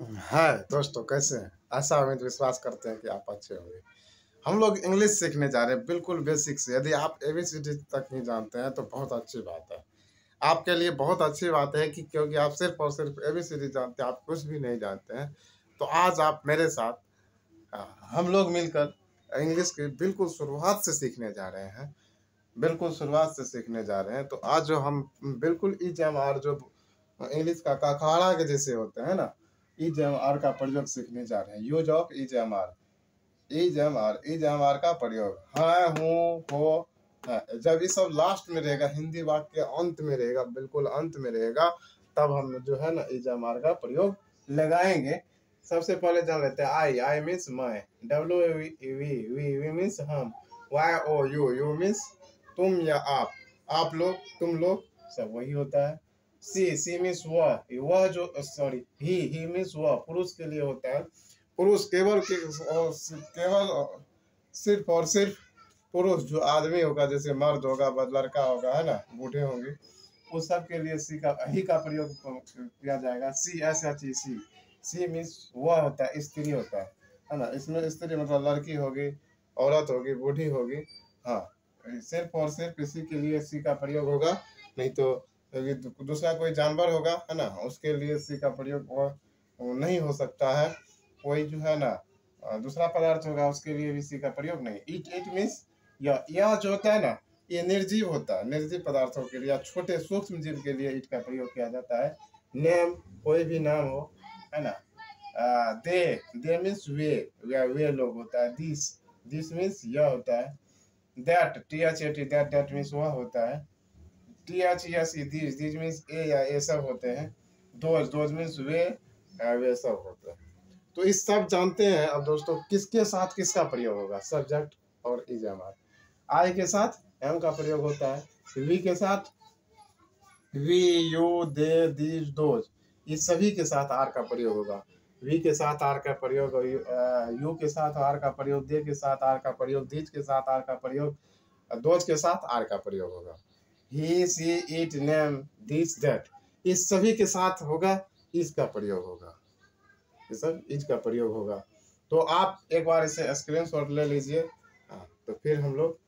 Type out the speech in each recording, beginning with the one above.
है दोस्तों, कैसे हैं? आशा उम्मीद विश्वास करते हैं कि आप अच्छे होंगे। हम लोग इंग्लिश सीखने जा रहे हैं, बिल्कुल बेसिक से। यदि आप एबीसीडी तक नहीं जानते हैं तो बहुत अच्छी बात है। आपके लिए बहुत अच्छी बात है कि क्योंकि आप सिर्फ़ और सिर्फ़ एबीसीडी जानते हैं, आप कुछ भी नहीं जानते हैं। तो आज आप मेरे साथ हम लोग मिलकर इंग्लिश की बिल्कुल शुरुआत से सीखने जा रहे हैं। बिल्कुल शुरुआत से सीखने जा रहे हैं। तो आज जो हम बिल्कुल ईजेमआर जो इंग्लिश का खड़ाखड़ा के जैसे होते हैं ना, ईजेमआर का प्रयोग सीखने जा रहे हैं। यूज़ ऑफ ईजेमआर, ईजेमआर, ईजेमआर का प्रयोग। है, हूँ, हो, है। जब ये सब लास्ट में रहेगा, हिंदी वाक्य के अंत में रहेगा, बिल्कुल अंत में रहेगा, तब हम जो है ना ईजेमआर का प्रयोग लगाएंगे। सबसे पहले जान लेते हैं आई मीन्स मैं, डब्ल्यू वी मीन्स हम, वाई ओ यू मीन्स तुम या आप लोग, तुम लोग, सब वही होता है। सी मीन्स वह जो सॉरी ही मीन्स वह, पुरुष के लिए होता है। पुरुष केवल सिर्फ और सिर्फ पुरुष जो आदमी होगा, जैसे मर्द होगा, लड़का होगा, है ना, बूढ़े होंगे, उस सब के लिए सी का ही का प्रयोग किया जाएगा। सी मीन्स वह होता है, स्त्री होता है ना। इसमें स्त्री मतलब लड़की होगी, औरत होगी, बूढ़ी होगी। हाँ, सिर्फ और सिर्फ इसी के लिए सी का प्रयोग होगा। नहीं तो यदि दूसरा कोई जानवर होगा, है ना, उसके लिए सी का प्रयोग वो नहीं हो सकता है। कोई जो है ना दूसरा पदार्थ होगा, उसके लिए भी सी का प्रयोग नहीं। इट मीन्स यह जो होता है ना, ये निर्जीव होता है। निर्जीव पदार्थों के लिए या छोटे सूक्ष्म जीव के लिए इट का प्रयोग किया जाता है। नेम, कोई भी नाम हो, है ना। दे मीन्स वे लोग होता है। दिस मीन्स यह होता है। दैट, दैट मीन्स वह होता है। दिस मीन्स ए या ये सब होते हैं। दोज मीन्स वे सब होते हैं। तो इस सब जानते हैं। अब दोस्तों किसके साथ किसका प्रयोग होगा? सब्जेक्ट और इजेमआर। आई के साथ एम का प्रयोग होता है। वी के साथ we, you, they, these, those, ये सभी के साथ आर का प्रयोग होगा। वी के साथ आर का प्रयोग, यू के साथ आर का प्रयोग, दे के साथ आर का प्रयोग, दीज के साथ आर का प्रयोग, दोज के साथ आर का प्रयोग होगा। ही, she, it, name, this, that, इस सभी के साथ होगा, इसका प्रयोग होगा। ये सब इज का प्रयोग होगा। तो आप एक बार इसे स्क्रीनशॉट ले लीजिए। तो फिर हम लोग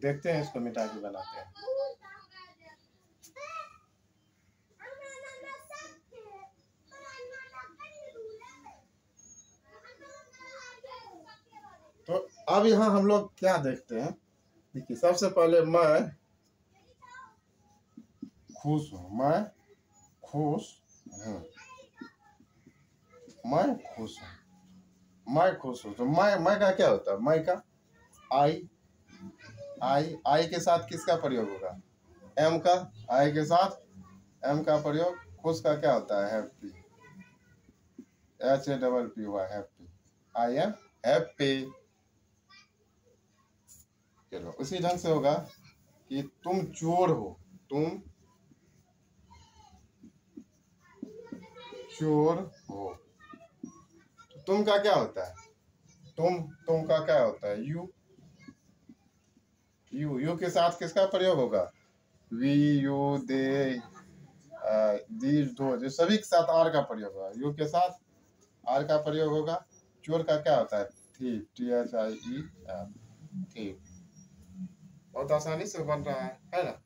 देखते हैं, इसको मिटा के बनाते हैं। तो अब यहाँ हम लोग क्या देखते हैं? देखिए, सबसे पहले मैं खुश हूँ, मैं खुश हूँ, मैं खुश हूँ, मैं खुश हूँ। तो मैं का क्या होता है? मैं का आई के साथ किसका प्रयोग होगा? एम का। आई के साथ एम का प्रयोग। खुश का क्या होता है? Happy, HAPPY, happy. I am happy. चलो, उसी ढंग से होगा कि तुम चोर हो, तुम चोर हो। तो तुम का क्या होता है? तुम का क्या होता है? यू के साथ किसका प्रयोग होगा? We, you, they, these, those, ये सभी के साथ आर का प्रयोग होगा। यू के साथ आर का प्रयोग होगा। चोर का क्या होता है? Thief, THIEF, thief. बहुत आसानी से बन रहा है ना,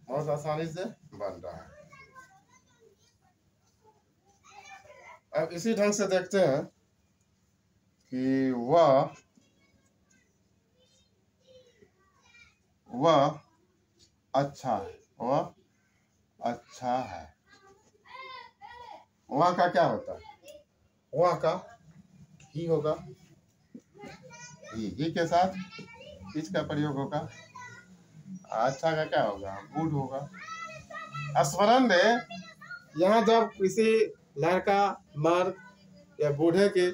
बहुत आसानी से बन रहा है। अब इसी ढंग से देखते हैं कि वह अच्छा है, वह अच्छा है। वह का क्या होता है? वह का ही होगा। ही के साथ इसका प्रयोग होगा। अच्छा का क्या होगा? गुड होगा। स्मरण दे, यहाँ जब किसी लड़का, मर्द या बूढ़े के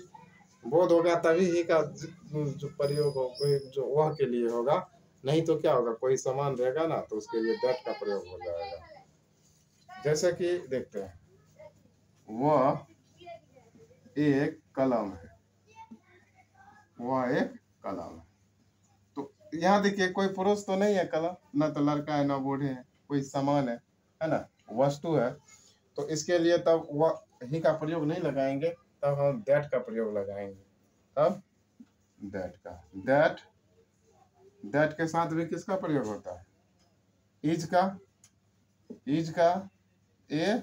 बोध होगा, तभी ही का जो प्रयोग हो, कोई जो वह के लिए होगा। नहीं तो क्या होगा? कोई सामान रहेगा ना, तो उसके लिए दैट का प्रयोग हो जाएगा। जैसे कि देखते हैं, वह एक कलम है, वह एक कलम है। तो यहाँ देखिए, कोई पुरुष तो नहीं है कलम, ना तो लड़का है, ना बूढ़े है, कोई सामान है ना, वस्तु है। तो इसके लिए तब ही का प्रयोग नहीं लगाएंगे, तब हम दैट का प्रयोग लगाएंगे। तब दैट का, दैट के साथ भी किसका प्रयोग होता है? इज का, इज का ए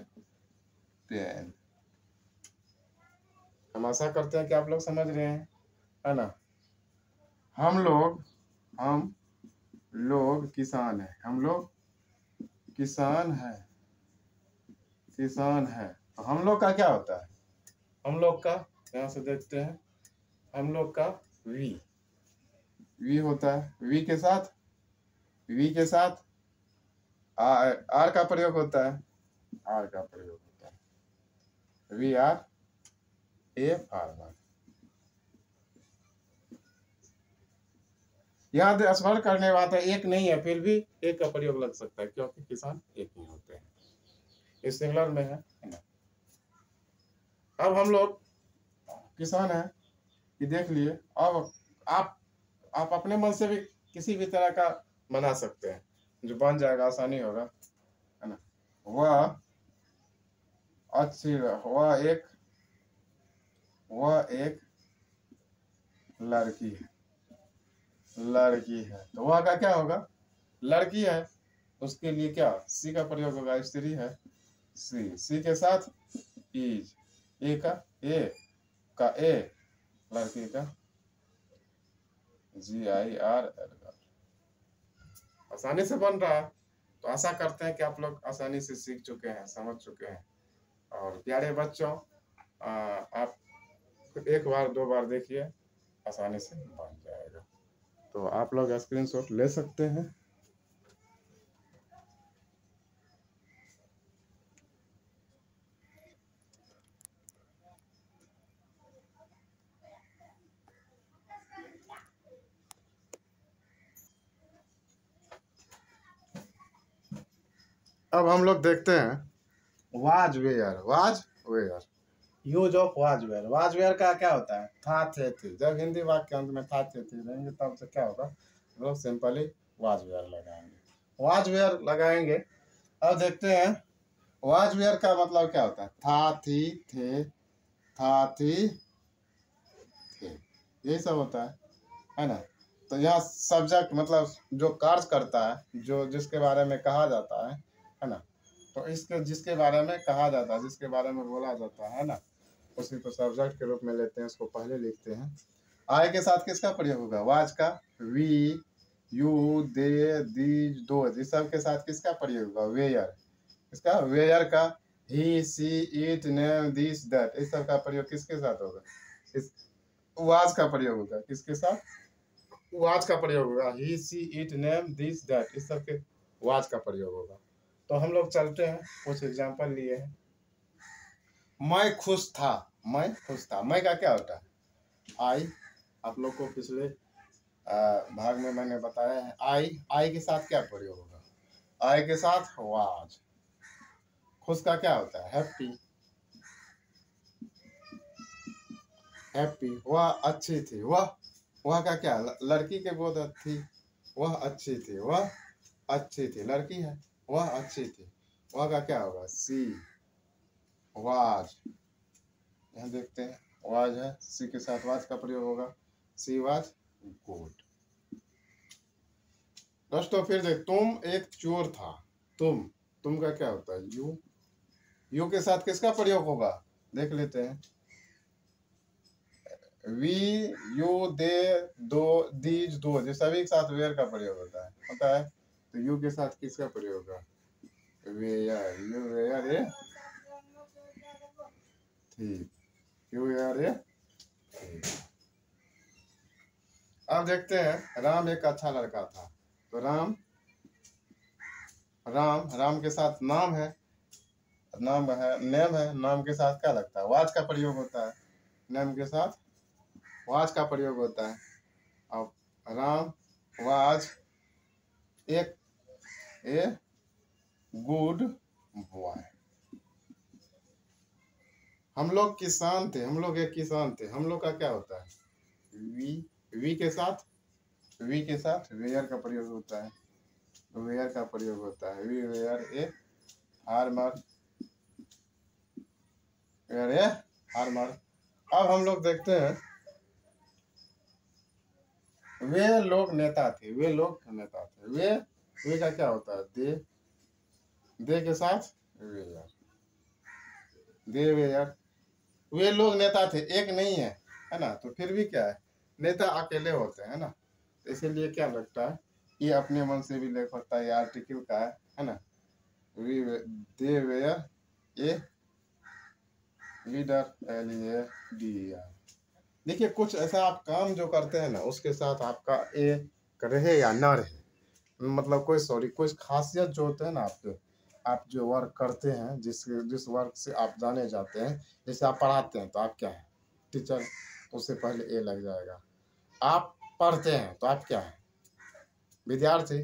पेन। हम आशा करते हैं कि आप लोग समझ रहे हैं, है ना। हम लोग किसान हैं, हम लोग किसान है, किसान है। तो हम लोग का क्या होता है? हम लोग का, यहाँ से देखते हैं, हम लोग का वी होता है। वी के साथ आर का प्रयोग होता है, आर का प्रयोग होता है। We are a farmer. यहाँ स्मरण करने बात है, एक नहीं है, फिर भी एक का प्रयोग लग सकता है, क्योंकि किसान एक ही होते हैं, इस सिंगुलर में है ना। अब हम लोग किसान है कि देख लिए। अब आप आप अपने मन से भी किसी भी तरह का बना सकते हैं, जो बन जाएगा, आसानी होगा, है ना। वह अच्छी, वह एक लड़की है, लड़की है। तो वह का क्या होगा? लड़की है, उसके लिए क्या सी का प्रयोग होगा? स्त्री है, सी के साथ इज, ए का ए, लड़की का GIRL। आसानी से बन रहा है, तो आशा करते हैं कि आप लोग आसानी से सीख चुके हैं, समझ चुके हैं। और प्यारे बच्चों, आप एक बार दो बार देखिए, आसानी से बन जाएगा। तो आप लोग स्क्रीनशॉट ले सकते हैं। अब हम लोग देखते हैं was were, was were, use of was were. Was were का क्या होता है? था थे थी। जब हिंदी वाक्य के अंत में था थे थी रहेंगे, तब से क्या होगा? हम लोग सिंपली वाज वेयर लगाएंगे, वाज वेयर लगाएंगे। अब देखते हैं वाज वेयर का मतलब क्या होता है? था थी थे, था थी थे, यही सब होता है ना। तो यहाँ सब्जेक्ट मतलब जो कार्य करता है, जो जिसके बारे में कहा जाता है ना। तो इसके जिसके बारे में कहा जाता है, जिसके बारे में बोला जाता है ना, उसी को सब्जेक्ट के रूप में लेते हैं, उसको पहले लिखते हैं। आय के साथ किसका प्रयोग होगा? वाज का, वी, यू, दे, दीज, दो, इस सब के साथ किसका प्रयोग होगा? वेयर। इसका वेयर का, ही, she, it, name, this, that, इस सब का प्रयोग किसके साथ होगा? इस वाज का प्रयोग होगा। किसके साथ? वाज का प्रयोग होगा। ही, she, it, name, this, that, इस सब के वाज का प्रयोग होगा। तो हम लोग चलते हैं, कुछ एग्जांपल लिए हैं। मैं खुश था, मैं खुश था। मैं का क्या होता है? आई। आप लोग को पिछले भाग में मैंने बताया है, आई के साथ क्या प्रयोग होगा? आई के साथ वाज। खुश का क्या होता है? Happy, happy. वह अच्छी थी, वह का क्या? लड़की के बोध थी, वह अच्छी थी, वह अच्छी थी, लड़की है, वह अच्छी थी। वह का क्या होगा? She was. यहाँ देखते हैं, वाज है, सी के साथ वाज का प्रयोग होगा। She was good. दोस्तों फिर देख, तुम एक चोर था। तुम का क्या होता है? यू के साथ किसका प्रयोग होगा? देख लेते हैं। वी, यू, दे, दो, दीज, दो, ये सभी के साथ वेयर का प्रयोग होता है। तो यू के साथ किसका प्रयोग होगा? वेयर, यू वेयर ए थी, यू वेयर ए थी। अब देखते हैं, राम एक अच्छा लड़का था। तो राम के साथ नाम है, नाम है, नेम है। नाम के साथ क्या लगता है? वाज का प्रयोग होता है। नेम के साथ वाज का प्रयोग होता है। अब राम वाज एक ए गुड बॉय। हम लोग किसान थे, हम लोग एक किसान थे। हम लोग का क्या होता है? वी के साथ, वेयर का प्रयोग होता है। वेयर का प्रयोग होता है। We were a farmer, were a farmer. अब हम लोग देखते हैं, वे लोग नेता थे, वे लोग नेता थे। वे का क्या होता है? दे के साथ वेयर, दे वेयर। वे लोग नेता थे, एक नहीं है ना, तो फिर भी क्या है, नेता अकेले होते हैं ना, तो इसीलिए क्या लगता है, ये अपने मन से भी लिख सकता है, ये आर्टिकल का है ना। We they were a leader, LEADER। देखिए, कुछ ऐसा आप काम जो करते हैं ना, उसके साथ आपका ए रहे या ना रहे, मतलब कोई खासियत जो होते हैं ना आपके, आप जो वर्क करते हैं, जिस वर्क से आप जाने जाते हैं, जैसे आप पढ़ाते हैं तो आप क्या है, टीचर, तो उससे पहले ए लग जाएगा। आप पढ़ते हैं तो आप क्या है, विद्यार्थी,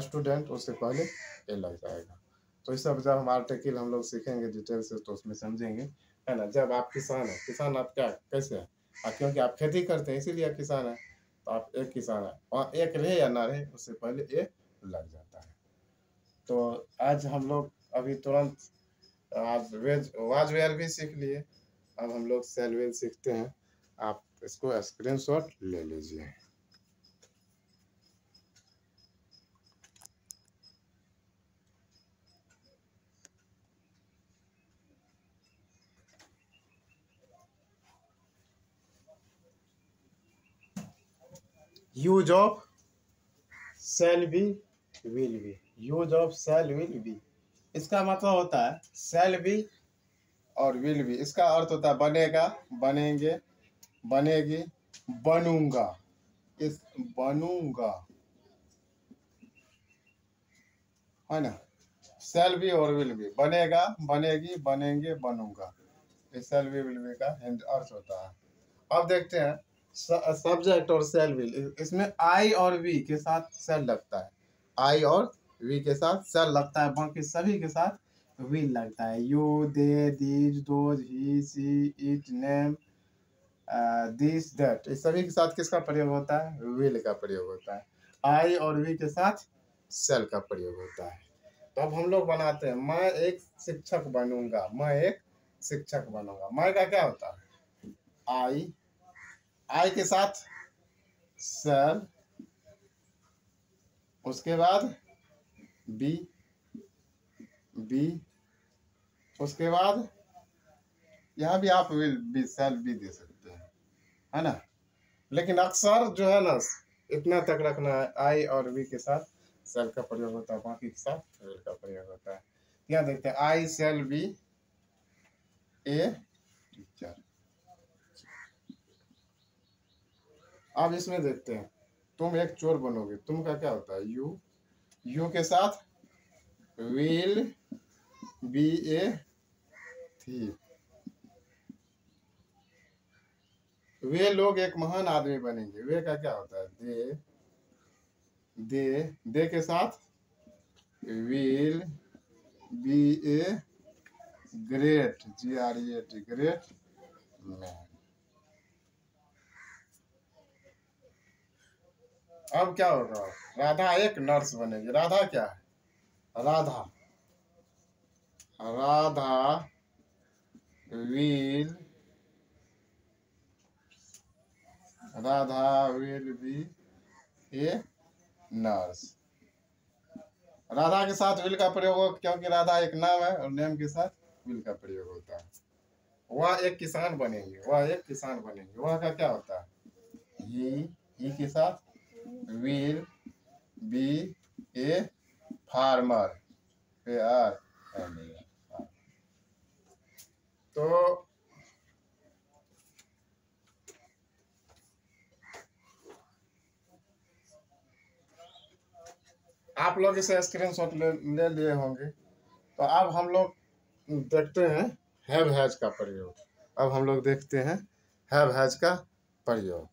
स्टूडेंट, उससे पहले ए लग जाएगा। तो ये सब जब हम आर्टिकल हम लोग सीखेंगे डिटेल से तो उसमें समझेंगे, है ना। जब आप किसान हैं, किसान आप क्या कैसे हैं, क्योंकि आप खेती करते हैं इसीलिए आप किसान हैं, तो आप एक किसान है, और एक रहे या ना रहे उससे पहले ए लग जाता है। तो आज हम लोग अभी तुरंत आज वाज वेयर भी सीख लिए, अब हम लोग सेल वेल सीखते हैं। आप इसको स्क्रीनशॉट ले लीजिए। Use of shall be will be, use of shall will be, इसका मतलब होता है सेल बी और विल बी, इसका अर्थ होता है बनेगा, बनेंगे, बनेगी, बनूंगा, इस बनूंगा, है ना। सेल बी और विल बी, बनेगा, बनेगी, बनेंगे, बनूंगा, ये सेल बी विल बी का अर्थ होता है। अब देखते हैं सब्जेक्ट और सेल विल, इसमें आई और वी के साथ सेल लगता है, आई और वी के साथ सेल लगता है, बाकी सभी के साथ विल लगता है। You, they, these, those, he, she, it, name, this, that, इस सभी के साथ किसका प्रयोग होता है? विल का प्रयोग होता है। आई और वी के साथ सेल का प्रयोग होता है। तो अब हम लोग बनाते हैं, मैं एक शिक्षक बनूंगा, मैं एक शिक्षक बनूंगा। मैं का क्या होता है? आई के साथ सेल, उसके बाद बी, बी, उसके बाद यहाँ भी आप विल बी सेल बी दे सकते हैं, है ना। लेकिन अक्सर जो है ना, इतना तक रखना है, आई और वी के साथ सेल का प्रयोग होता है, बाकी के साथ विल का प्रयोग होता है। यहाँ देखते हैं, आई सेल बी ए टीचर। अब इसमें देखते हैं, तुम एक चोर बनोगे, तुम का क्या होता है? यू के साथ विल बी ए थीफ। वे लोग एक महान आदमी बनेंगे, वे का क्या होता है? दे के साथ will be a great, GREAT, great man. अब क्या होगा? राधा एक नर्स बनेगी, राधा क्या है? Radha, Radha will, Radha will be a nurse. Radha के साथ विल का प्रयोग हो, क्योंकि राधा एक नाम है और नेम के साथ विल का प्रयोग होता है। वह एक किसान बनेंगे, वह एक किसान बनेंगे, वह का क्या होता है? ही के साथ विल बी ए फार्मर, तो आप लोग इसे स्क्रीनशॉट ले लिए होंगे। तो अब हम लोग देखते हैं हैव हैज का प्रयोग। अब हम लोग देखते हैं हैव हैज का प्रयोग।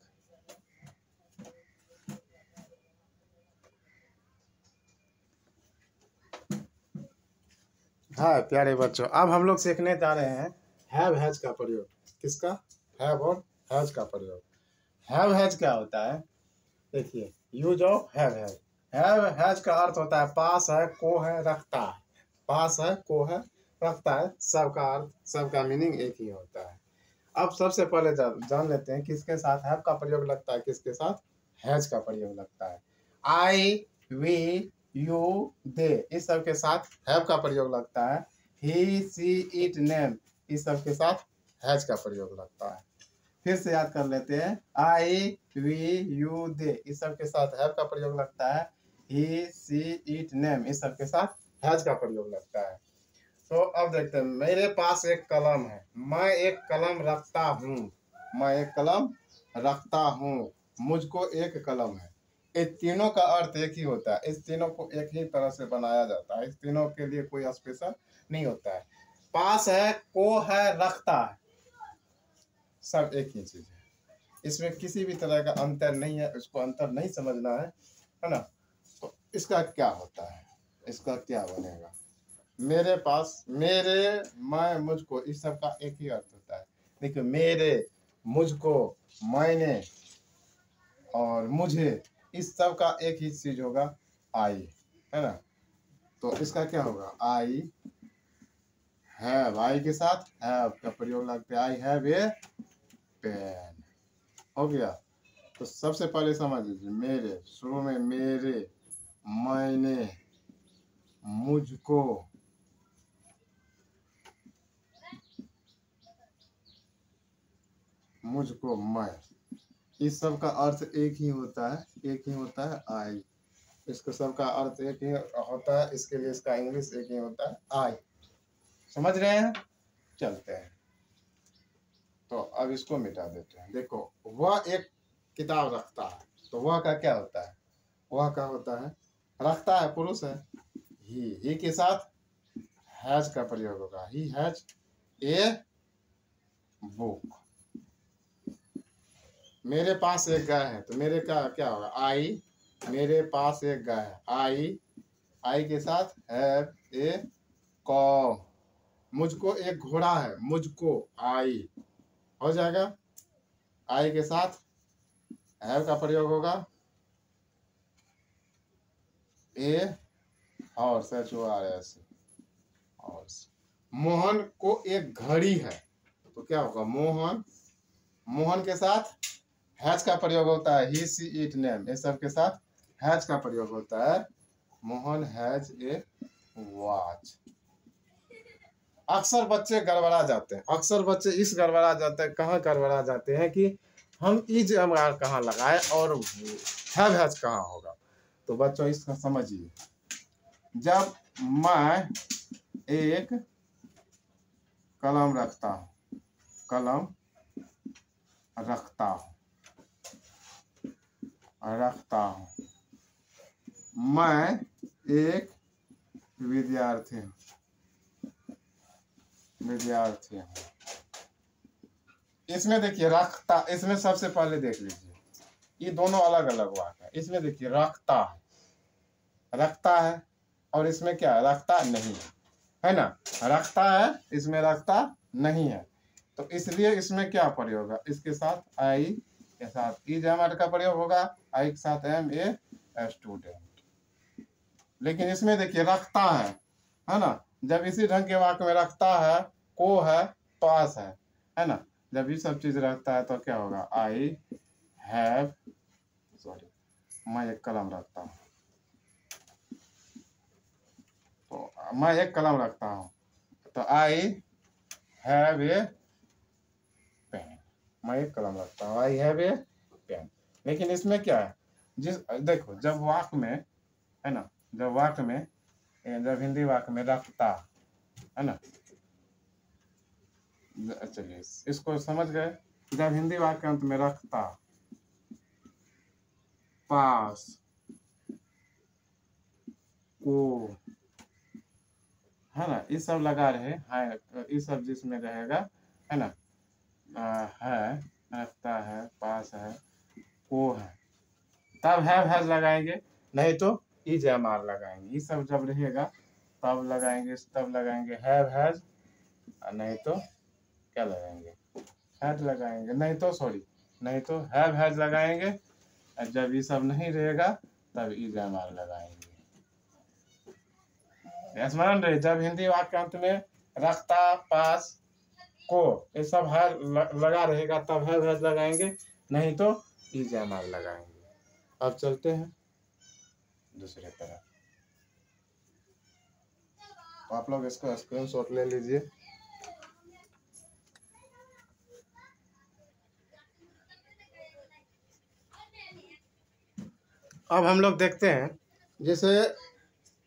हाँ प्यारे बच्चों, अब हम लोग सीखने जा रहे हैं हैव हैज का प्रयोग। किसका? हैव और हैज का प्रयोग। हैव हैज क्या होता है? देखिए, यूज ऑफ हैव हैज का अर्थ होता है पास है, को है, रखता है। पास है, को है, रखता है, सबका अर्थ, सबका मीनिंग एक ही होता है। अब सबसे पहले जान लेते हैं किसके साथ हैव का प्रयोग लगता है, किसके साथ हैज का प्रयोग लगता है। आई, वी, यू, दे, इस सब के साथ हैव का प्रयोग लगता है। ही, सी, इट, नेम, इस सब के साथ हैज का प्रयोग लगता है। फिर से याद कर लेते हैं। आई, वी, यू, दे, इस सब के साथ हैव का प्रयोग लगता है। ही, सी, इट, नेम, इस सब के साथ हैज का प्रयोग लगता है। तो अब देखते हैं, मेरे पास एक कलम है, मैं एक कलम रखता हूँ, मैं एक कलम रखता हूँ, मुझको एक कलम है। इस तीनों का अर्थ एक ही होता है, इस तीनों को एक ही तरह से बनाया जाता है, इस तीनों के लिए कोई स्पेशल नहीं होता है। पास है, को है, रखता है, सब एक ही चीज है, इसमें किसी भी तरह का अंतर नहीं है, इसको अंतर नहीं समझना है ना। तो इसका क्या होता है, इसका क्या बनेगा। मेरे पास, मेरे, मैं, मुझको, इस सब का एक ही अर्थ होता है। देखिए, मेरे, मुझको, मैंने और मुझे, इस सब का एक ही चीज होगा, आई, है ना। तो इसका क्या होगा, आई हैव, आई के साथ हैव का प्रयोग लगता है, आई हैव ए पेन, हो गया। तो सबसे पहले समझ लीजिए, मेरे, शुरू में मेरे, मैंने, मुझको, मुझको, मैं, इस सब का अर्थ एक ही होता है, एक ही होता है, आई। इसको सब का अर्थ एक ही होता है, इसके लिए इसका इंग्लिश एक ही होता है, आई। समझ रहे हैं, चलते हैं। तो अब इसको मिटा देते हैं। देखो, वह एक किताब रखता है, तो वह का क्या होता है, वह का होता है, रखता है, पुरुष है। ही के साथ हैज का प्रयोग होगा, ही हैज ए बुक। मेरे पास एक गाय है, तो मेरे का क्या होगा, आई, मेरे पास एक गाय है, आई के साथ हैव ए कॉ। मुझको एक घोड़ा है, मुझको, आई, हो जाएगा। आई के साथ हैव का प्रयोग होगा, a horse, HORS, horse. Mohan को एक घड़ी है, तो क्या होगा, मोहन, मोहन के साथ हैज का प्रयोग होता है, ही, सी, इट, नेम, इस सब के साथ हैज का प्रयोग होता है। Mohan has a watch. अक्सर बच्चे गड़बड़ा जाते हैं, अक्सर बच्चे इस गड़बड़ा जाते हैं, कहाँ गड़बड़ा जाते हैं कि हम इज हमारा कहाँ लगाए और हैज कहाँ होगा। तो बच्चों इसका समझिए, जब मैं एक कलम रखता हूँ, कलम रखता हूँ, रखता हूँ, मैं एक विद्यार्थी हूँ, विद्यार्थी हूँ। इसमें देखिए रखता, इसमें सबसे पहले देख लीजिए, ये दोनों अलग अलग वाक्य है। इसमें देखिए रखता है, रखता है, और इसमें क्या रखता नहीं है ना, रखता है, इसमें रखता नहीं है। तो इसलिए इसमें क्या प्रयोग है, इसके साथ आई के साथ इज एम का प्रयोग होगा, आई के साथ एम ए स्टूडेंट। लेकिन इसमें देखिए रखता है ना, जब इसी ढंग के वाक्य में रखता है, को है, पास है ना, जब ये सब चीज रखता है तो क्या होगा, आई हैव, सॉरी, मैं एक कलम रखता हूँ, तो मैं एक कलम रखता हूँ, तो आई हैव ए पेन, मैं एक कलम रखता हूँ, आई हैव ए पेन। लेकिन इसमें क्या है, जिस, देखो, जब वाक्य में, है ना, जब वाक्य में, जब हिंदी वाक्य में रखता, है ना, चलिए इसको समझ गए। जब हिंदी वाक्य अंत में रखता, पास, को, है ना, ये सब लगा रहे है, ये सब जिसमें रहेगा, है ना, है, रखता है, पास है, को है, तब हैज लगाएंगे, नहीं तो इज एम आर लगाएंगे। ये सब जब रहेगा तब लगाएंगे, तब लगाएंगे हैव हैज, नहीं तो क्या लगाएंगे, हैज लगाएंगे, नहीं तो सॉरी, नहीं तो हैव हैज लगाएंगे। और जब ये सब नहीं रहेगा तब इज एम आर लगाएंगे। स्मरण रहे, जब हिंदी वाक्य अंत में रखता, पास, को, ये सब है लगा रहेगा तब है भैज लगाएंगे, नहीं तो इजामाल लगाएंगे। अब चलते हैं दूसरे तरफ। तो आप लोग इसको स्क्रीनशॉट ले लीजिए। अब हम लोग देखते हैं जैसे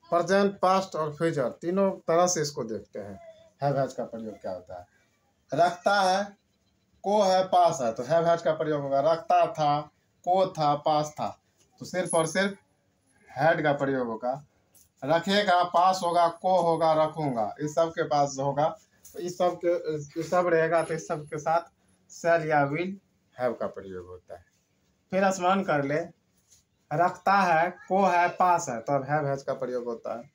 प्रेजेंट, पास्ट और फ्यूचर तीनों तरह से इसको देखते हैं। हैव हैज का प्रयोग क्या होता है? रखता है, को है, पास है, तो हैव हैज का प्रयोग होगा। रखता था, को था, पास था, तो सिर्फ और सिर्फ हैड का प्रयोग होगा। रखेगा, पास होगा, को होगा, रखूंगा, इस सब के पास होगा, तो इस सब रहेगा, तो इस सब के साथ शैल या विल, हैव का प्रयोग होता है। फिर स्मरण कर ले, रखता है, को है, पास है, तब हैव हैज का प्रयोग होता है।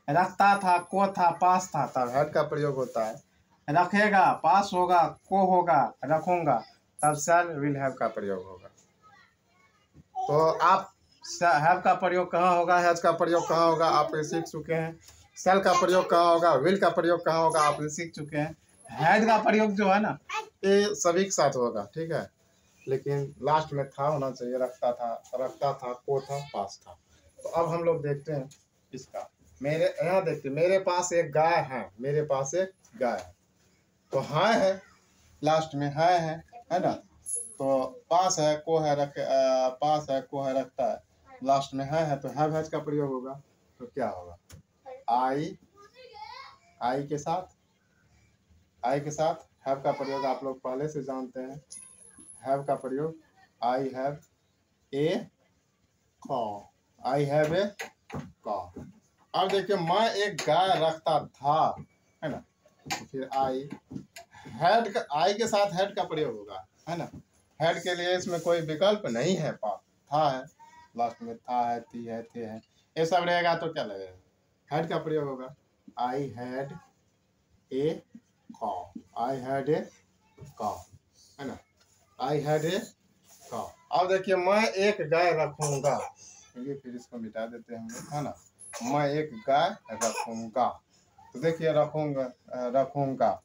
रखता था, को था, पास था, तब हैड का प्रयोग होता है। रखेगा, पास होगा, को होगा, रखूंगा, तब शैल विल हैव का प्रयोग होगा। तो आप हैव का प्रयोग कहाँ होगा, हैज का प्रयोग कहाँ होगा, आप ये सीख चुके हैं। शैल का प्रयोग कहाँ होगा, विल का प्रयोग कहाँ होगा, आप ये सीख चुके हैं। हैड का प्रयोग जो है ना, ये सभी के साथ होगा, ठीक है, लेकिन लास्ट में था होना चाहिए। रखता था, को था, पास था। तो अब हम लोग देखते हैं इसका। मेरे यहाँ देखते, मेरे पास एक गाय है, मेरे पास एक गाय है, तो हाँ है, लास्ट में है ना। तो पास है, को है, पास है, को है, रखता है, लास्ट में है, तो हैव हैज का प्रयोग होगा। तो क्या होगा? आई के साथ हैव का प्रयोग आप लोग पहले से जानते हैं। हैव का प्रयोग आई हैव ए कॉ, आई हैव ए कॉ। अब देखिए, मैं एक गाय रखता था, है ना, तो फिर आई के साथ हैड का प्रयोग होगा, है ना। हैड के लिए इसमें कोई विकल्प नहीं है, था है, लास्ट में था है, थी है, थे है, ये सब रहेगा, तो क्या लगेगा? हैड का प्रयोग होगा। आई हैड ए कॉ, आई हैड ए कॉ, है ना, आई हैड ए कॉ। अब देखिए, मैं एक गाय रखूंगा, फिर इसको मिटा देते हैं हम लोग, है ना। मैं एक गाय रखूंगा, तो देखिए, रखूंगा,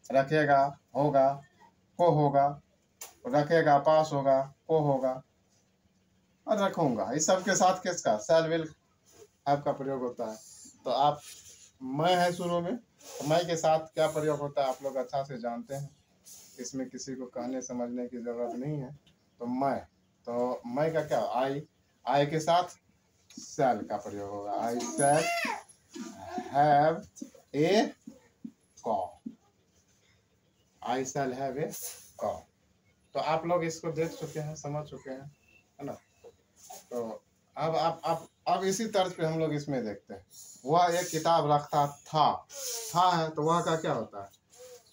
रखेगा, होगा, को होगा, रखेगा, पास होगा, को होगा, और रखूंगा, इस सब के साथ किसका? शैल विल हैव का प्रयोग होता है। तो आप मैं है शुरू में, तो मैं के साथ क्या प्रयोग होता है आप लोग अच्छा से जानते हैं, इसमें किसी को कहने समझने की जरूरत नहीं है। तो मैं का क्या? आई के साथ शैल का प्रयोग होगा। आई शैल हैव ए कॉ, आई शैल हैव ए कॉ। तो आप लोग इसको देख चुके हैं, समझ चुके हैं, है ना। तो अब इसी तर्ज पे हम लोग इसमें देखते हैं। वह एक किताब रखता था है, तो वह का क्या होता है?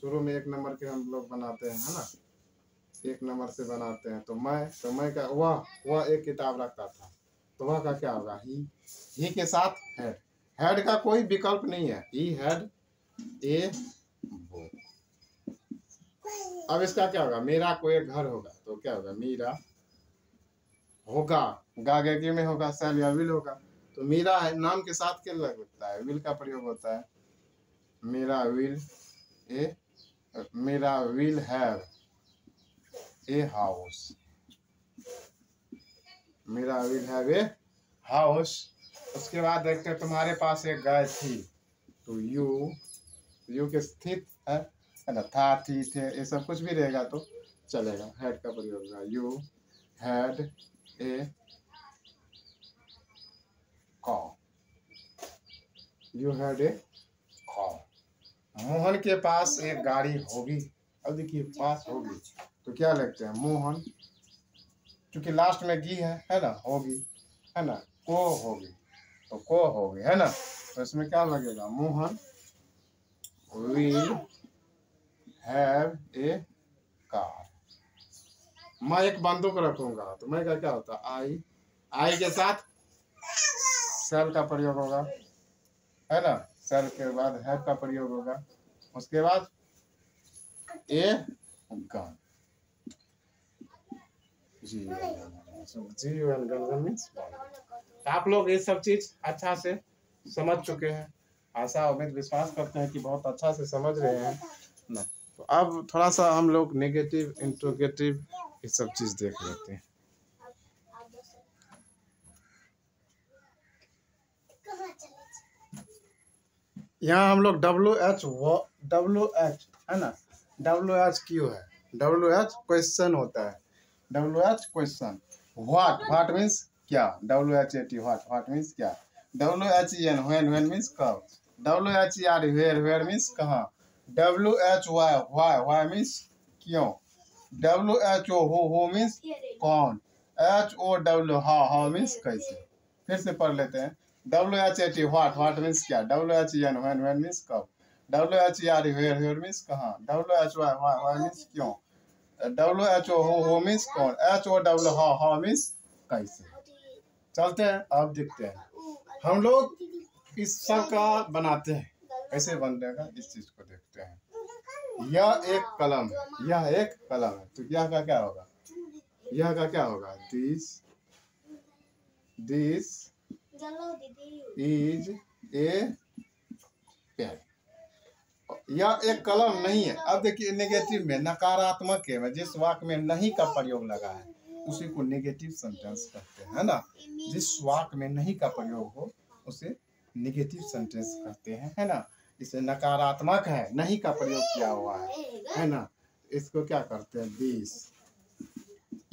शुरू में 1 नंबर के हम लोग बनाते हैं, है ना, 1 नंबर से बनाते हैं। तो मैं का वह एक किताब रखता था, तो वह का क्या होगा? ही के साथ हैड का कोई विकल्प नहीं है। He had a book. अब इसका क्या होगा? मेरा कोई घर होगा, तो क्या होगा? मेरा होगा, गागे में होगा, शैल या विल होगा। तो मेरा है, नाम के साथ क्या लगता है? विल का प्रयोग होता है। मेरा विल हैव ए हाउस, मेरा विल हैव ए हाउस। उसके बाद देखते हैं, तुम्हारे पास एक गाय थी, तो यू के स्थित है ना, था, थी, थे, ये सब कुछ भी रहेगा तो चलेगा। हैड का प्रयोग होगा। यू हैड ए कॉ, यू हैड ए कॉ। मोहन के पास एक गाड़ी होगी। अब देखिए, पास होगी, तो क्या लिखते हैं? मोहन, क्योंकि लास्ट में गी है ना, होगी, है ना, को होगी, तो को होगी, है ना। तो इसमें क्या लगेगा? Mohan will have a car. मैं एक बंदूक रखूंगा, तो मैं का क्या होता है? आई के साथ शैल का प्रयोग होगा, है ना, शैल के बाद हैव का प्रयोग होगा। उसके बाद ए गन, गन मीन्स। आप लोग ये सब चीज अच्छा से समझ चुके हैं। आशा उम्मीद विश्वास करते हैं कि बहुत अच्छा से समझ रहे हैं ना। तो अब थोड़ा सा हम लोग नेगेटिव इंट्रोगेटिव ये सब चीज़ देख लेते हैं। यहाँ हम लोग WH है ना, WHQ है, WH क्वेश्चन होता है, WH क्वेश्चन। व्हाट मीन्स क्या, WHAT व्हाट मीन्स क्या, WHEN व्हेन मीन्स कब, WHER वेयर मीन्स कहाँ, WHY मीन्स क्यों, WHO हु मीन्स कौन, HOW हाउ मीन्स कैसे। फिर से पढ़ लेते हैं। WHAT व्हाट मीन्स क्या, WHEN व्हेन मीन्स कब, WHER वेयर मीन्स कहाँ, WHY व्हाई मीन्स क्यों, WHO हु मीन्स कौन, HOW हाउ मीन्स कैसे। चलते हैं अब देखते हैं हम लोग इस सब का बनाते हैं, कैसे बनने का इस चीज को देखते हैं। यह एक कलम है, यह एक कलम है, तो यह का क्या होगा, यह का क्या होगा, दिस इज ए पेन। यह एक कलम नहीं है। अब देखिए नेगेटिव में, नकारात्मक है में, जिस वाक्य में नहीं का प्रयोग लगा है उसी को नेगेटिव सेंटेंस कहते हैं, है ना। जिस वाक्य में नहीं का प्रयोग हो उसे नेगेटिव सेंटेंस कहते हैं, है ना। इसे नकारात्मक है, नहीं का प्रयोग किया हुआ है ना, इसको क्या करते हैं, दिस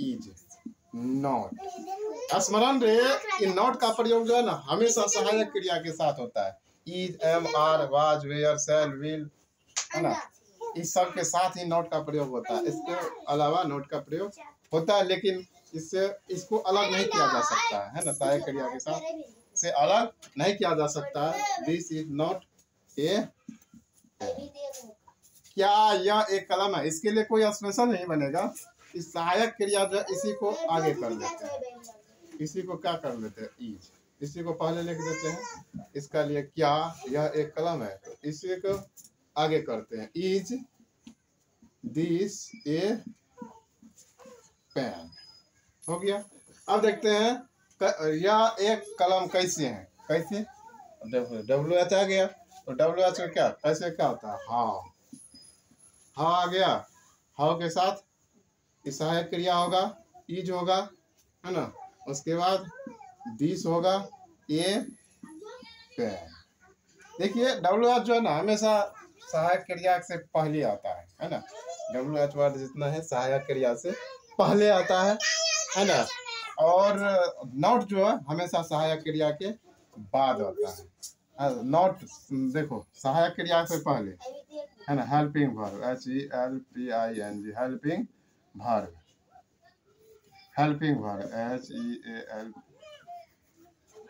इज नॉट। स्मरण रहे, नॉट का प्रयोग जो है ना हमेशा सहायक क्रिया के साथ होता है। Is, am, are, was, were, shall, will, है ना, इस सब के साथ ही नॉट का प्रयोग होता है। इसके अलावा नॉट का प्रयोग होता है, लेकिन इससे इसको अलग नहीं किया जा सकता है ना, सहायक क्रिया के साथ से अलग नहीं किया जा सकता है। दिस इज नॉट ए, क्या यह एक कलम है, इसके लिए कोई स्पेशल नहीं बनेगा। इस सहायक क्रिया जो इसी को आगे कर लेते हैं, इसी को क्या कर लेते हैं, इज, इसी को पहले लिख देते हैं। इसका लिए क्या यह एक कलम है, तो इसी को आगे करते हैं, इज दिस ए पेन, हो गया। अब देखते हैं यह एक कलम कैसे है, कैसे, WH आ गया, तो WH का क्या कैसे क्या होता है, हाँ, हाँ आ गया, हाउ के साथ सहायक क्रिया होगा, इज होगा, है ना, उसके बाद दिस होगा, ए पेन। देखिए WH जो है ना हमेशा सहायक क्रिया से पहले आता है ना, WH वर्ड जितना है सहायक क्रिया से पहले आता है ना, और नॉट जो है हमेशा सहायक क्रिया के बाद आता है। नॉट देखो सहायक क्रिया से पहले, है ना, helping verb, HELPING, helping verb, helping verb, HEAL,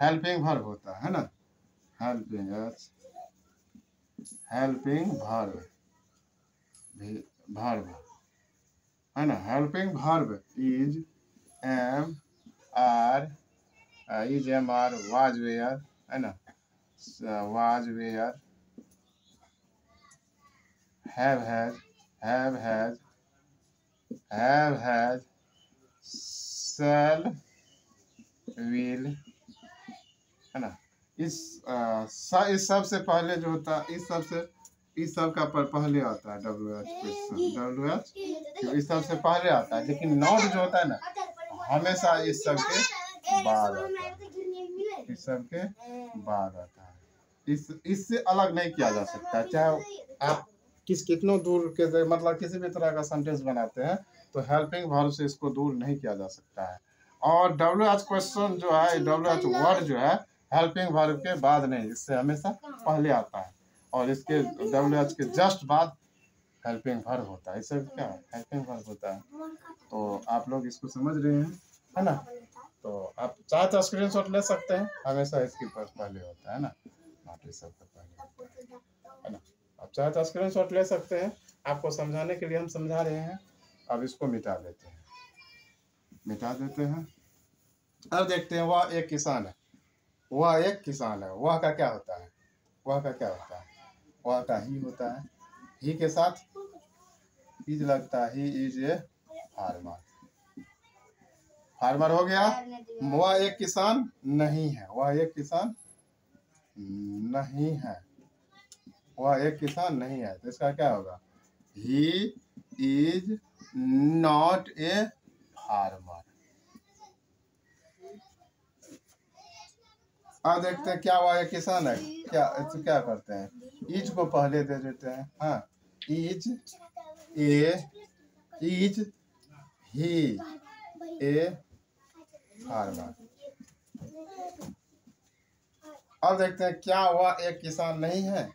helping verb होता है ना, हेल्पिंग वर्ब, वर्ब, है ना, helping verb is am are, was were, है ना, was were, have has, shall, will, है ना। इस सब से पहले जो होता है, इस सब का पहले आता है WH क्वेश्चन, WH इस सब से पहले आता है, लेकिन नॉट जो होता है ना हमेशा इस सब के बाद आता है, इस सब के बाद आता है। इससे अलग नहीं किया जा सकता, चाहे आप कितनों दूर के मतलब किसी भी तरह का सेंटेंस बनाते हैं तो हेल्पिंग वर्ब से इसको दूर नहीं किया जा सकता है। और WH क्वेश्चन जो है, WH वर्ड जो है हेल्पिंग वर्ब के बाद नहीं, इससे हमेशा पहले आता है, और इसके WH के जस्ट बाद हेल्पिंग वर्ब होता है, इससे क्या हेल्पिंग वर्ब होता है। तो आप लोग इसको समझ रहे हैं, है ना। तो आप चाहे तो स्क्रीनशॉट ले सकते हैं, हमेशा इसके पहले होता है ना, नॉट इस सब के पहले होता है ना। आप चाहे तो स्क्रीनशॉट ले सकते हैं, आपको समझाने के लिए हम समझा रहे हैं। अब इसको मिटा देते हैं, मिटा देते हैं। अब देखते हैं, वह एक किसान है, वह एक किसान है, वह का क्या होता है, वह का क्या होता है, वह का ही होता है, ही के साथ इज लगता है, he is a farmer, farmer हो गया। वह एक किसान नहीं है, वह एक किसान नहीं है, वह एक किसान नहीं है, तो इसका क्या होगा? He is not a farmer. अब देखते हैं क्या हुआ, एक किसान है क्या, तो क्या करते हैं, इज को पहले दे देते हैं। हाँ, इज ही ए फार्मर। अब देखते हैं क्या हुआ, एक किसान नहीं है,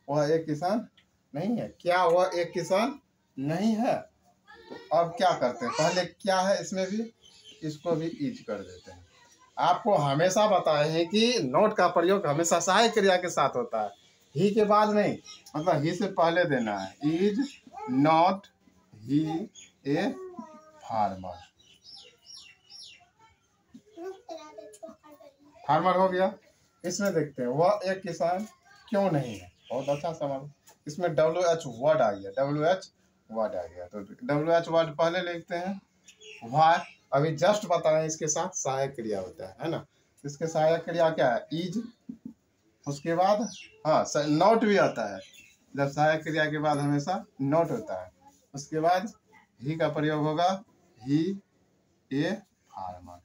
वह एक किसान नहीं है। क्या हुआ, एक किसान नहीं है। तो अब क्या करते हैं, पहले क्या है इसमें भी, इसको भी इज कर देते हैं। आपको हमेशा बताए हैं कि नॉट का प्रयोग हमेशा सहायक क्रिया के साथ होता है, ही के बाद नहीं, मतलब ही से पहले देना है। Is not he a farmer. Farmer हो गया। इसमें देखते हैं वह एक किसान क्यों नहीं है। बहुत अच्छा सवाल। इसमें WH वर्ड आ गया, WH वर्ड आ गया, तो WH वर्ड पहले लिखते हैं। वाई अभी जस्ट बताएं, इसके साथ सहायक क्रिया होता है ना। इसके सहायक क्रिया क्या है, इज, उसके बाद हाँ नॉट भी आता है। जब सहायक क्रिया के बाद हमेशा नॉट होता है, उसके बाद ही का प्रयोग होगा, ही ए फार्मर।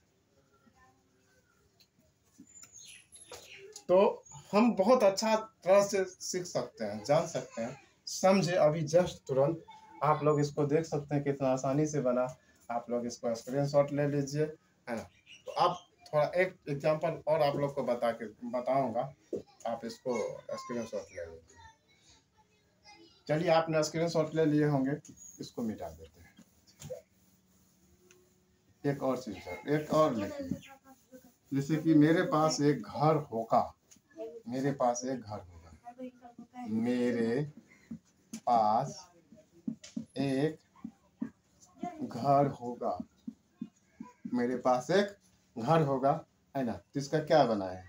तो हम बहुत अच्छा तरह से सीख सकते हैं, जान सकते हैं, समझे अभी जस्ट तुरंत। आप लोग इसको देख सकते हैं कितना आसानी से बना। आप लोग इसको स्क्रीनशॉट ले लीजिए, है ना। तो आप थोड़ा एक एग्जांपल और आप लोग को बताऊंगा, आप इसको स्क्रीनशॉट ले लीजिए। चलिए, आपने स्क्रीनशॉट ले लिए होंगे, इसको मिटा देते हैं। एक और चीज है, एक और लिखिए, जैसे कि मेरे पास एक घर होगा, मेरे पास एक घर होगा, मेरे पास एक घर होगा, मेरे पास एक घर होगा, है ना। तो इसका क्या बना है,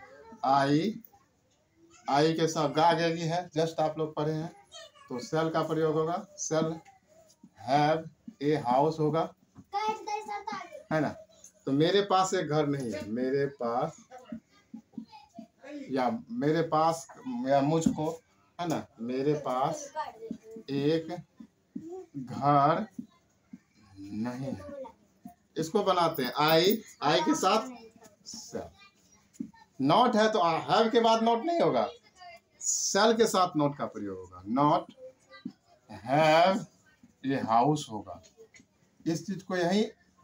आई के साथ गा आगेगी है, जस्ट आप लोग पढ़े हैं। तो सेल का प्रयोग होगा, सेल। हैव ए हाउस होगा, है ना। तो मेरे पास एक घर नहीं है, मेरे पास या मुझको, है ना, मेरे पास एक घर नहीं है। इसको बनाते हैं आई के साथ सेल। नॉट है तो हैव के बाद नॉट नहीं होगा, सेल के साथ नॉट का प्रयोग होगा। नॉट हैव ये हाउस होगा। इस चीज को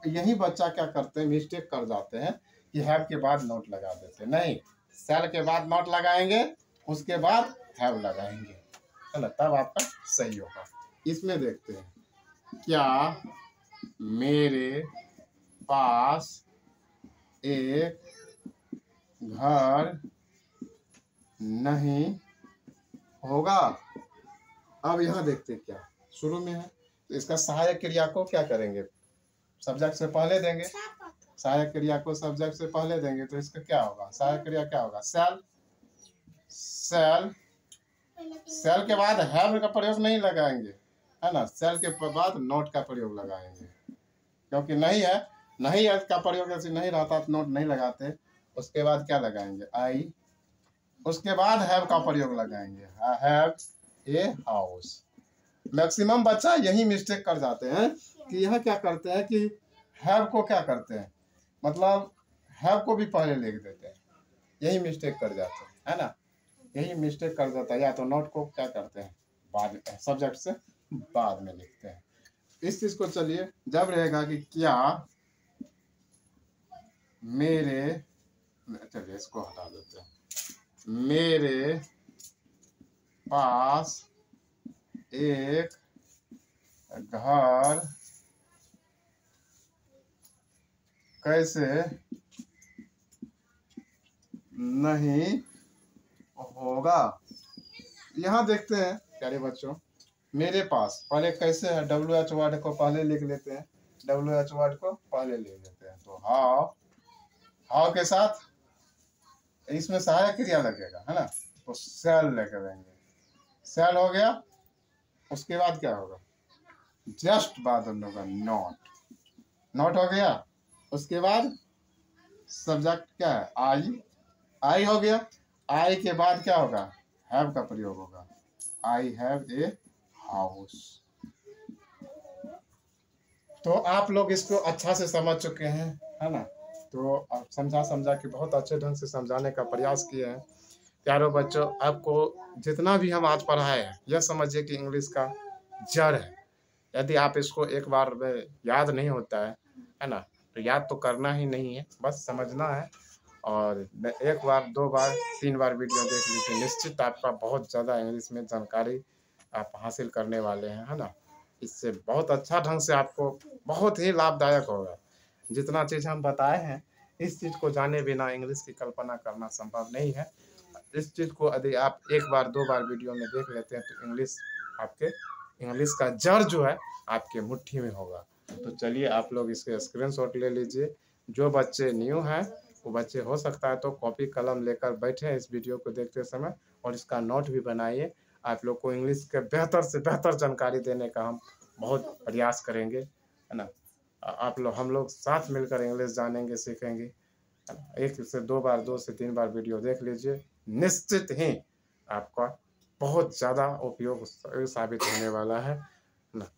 यही बच्चा क्या करते हैं, मिस्टेक कर जाते हैं कि हैव के बाद नॉट लगा देते हैं। नहीं, सेल के बाद नॉट लगाएंगे, उसके बाद हैव लगाएंगे, है ना, तब आपका सही होगा। इसमें देखते हैं, क्या मेरे पास एक घर नहीं होगा। अब यहाँ देखते हैं क्या शुरू में है, तो इसका सहायक क्रिया को क्या करेंगे, सब्जेक्ट से पहले देंगे। सहायक क्रिया को सब्जेक्ट से पहले देंगे, तो इसका क्या होगा, सहायक क्रिया क्या होगा, सेल। सेल के बाद हैव का प्रयोग नहीं लगाएंगे, है ना। सेल के बाद नोट का प्रयोग लगाएंगे, क्योंकि नहीं है का प्रयोग ऐसे नहीं रहता तो नोट नहीं लगाते। उसके बाद क्या लगाएंगे, आई, उसके बाद हैव का प्रयोग लगाएंगे, हैव ए हाउस। मैक्सिमम बच्चा यही मिस्टेक कर जाते हैं कि यह क्या करते हैं कि हैव को क्या करते हैं, मतलब हैव को भी पहले लिख देते हैं, यही मिस्टेक कर जाते हैं, है ना। यही मिस्टेक कर जाता है, या तो नोट को क्या करते हैं बाद सब्जेक्ट से बाद में लिखते हैं। इस चीज को चलिए, जब रहेगा कि क्या मेरे, चलिए इसको हटा देते हैं, मेरे पास एक घर कैसे नहीं होगा। यहाँ देखते हैं प्यारे बच्चों, मेरे पास पहले कैसे है, WH वर्ड को पहले लिख लेते हैं, WH वर्ड को पहले लिख लेते हैं। तो हाउ के साथ इसमें सहायक क्रिया लगेगा, है ना, तो सेल लेकर देंगे। सेल हो गया, उसके बाद क्या होगा, जस्ट बाद हम लोग का नॉट हो गया। उसके बाद सब्जेक्ट क्या है, आई हो गया। आई के बाद क्या होगा, हैव का प्रयोग होगा, आई हैव ए हाउस। तो आप लोग इसको अच्छा से समझ चुके हैं, है ना। तो आप समझा के बहुत अच्छे ढंग से समझाने का प्रयास किए हैं। प्यारो बच्चों, आपको जितना भी हम आज पढ़ाए हैं, यह समझिए कि इंग्लिश का जड़ है। यदि आप इसको एक बार में याद नहीं होता है ना, तो याद तो करना ही नहीं है, बस समझना है। और एक बार, दो बार, तीन बार वीडियो देख लीजिए, निश्चित आपका बहुत ज़्यादा इंग्लिश में जानकारी आप हासिल करने वाले हैं, है ना। इससे बहुत अच्छा ढंग से आपको बहुत ही लाभदायक होगा। जितना चीज़ हम बताए हैं, इस चीज़ को जाने बिना इंग्लिश की कल्पना करना संभव नहीं है। इस चीज़ को यदि आप एक बार, दो बार वीडियो में देख लेते हैं, तो आपके इंग्लिश का जड़ जो है आपके मुट्ठी में होगा। तो चलिए, आप लोग इसके स्क्रीनशॉट ले लीजिए। जो बच्चे न्यू हैं, वो बच्चे हो सकता है तो कॉपी कलम लेकर बैठे इस वीडियो को देखते समय, और इसका नोट भी बनाइए। आप लोग को इंग्लिश के बेहतर से बेहतर जानकारी देने का हम बहुत प्रयास करेंगे, है ना। आप लोग, हम लोग साथ मिलकर इंग्लिश जानेंगे, सीखेंगे, है ना। एक से दो बार, दो से तीन बार वीडियो देख लीजिए, निश्चित ही आपका बहुत ज़्यादा उपयोग साबित होने वाला है ना।